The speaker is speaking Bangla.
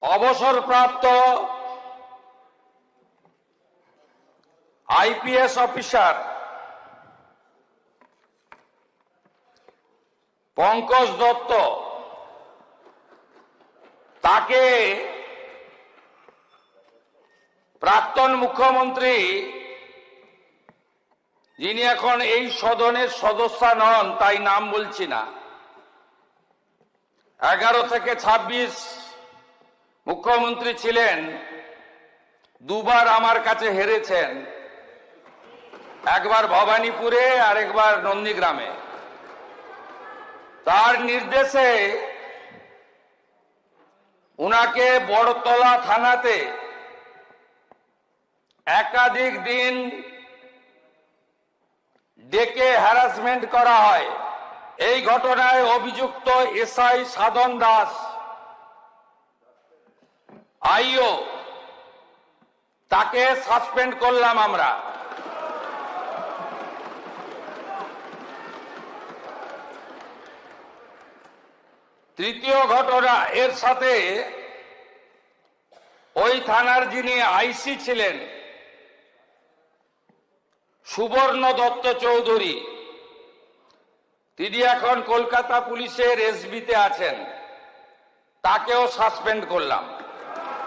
অবসরপ্রাপ্ত আইপিএস অফিসার পঙ্কজ দত্ত তাকে প্রাক্তন মুখ্যমন্ত্রী, যিনি এখন এই সদনের সদস্য নন তাই নাম বলছি না, 11 থেকে 26 মুখ্যমন্ত্রী ছিলেন, দুবার আমার কাছে হেরেছেন, একবার ভবানীপুরে আর একবার নন্দীগ্রামে। তার নির্দেশে উনাকে বড়তলা থানাতে একাধিক দিন ডেকে হ্যারাসমেন্ট করা হয়। এই ঘটনায় অভিযুক্ত এসআই সাধন দাস, আইও, তাকে সাসপেন্ড করলাম আমরা। তৃতীয় ঘটনা, এর সাথে ওই থানার যিনি আইসি ছিলেন সুবর্ণ দত্ত চৌধুরী, তিনি এখন কলকাতা পুলিশের এসবিতে আছেন, তাকেও সাসপেন্ড করলাম।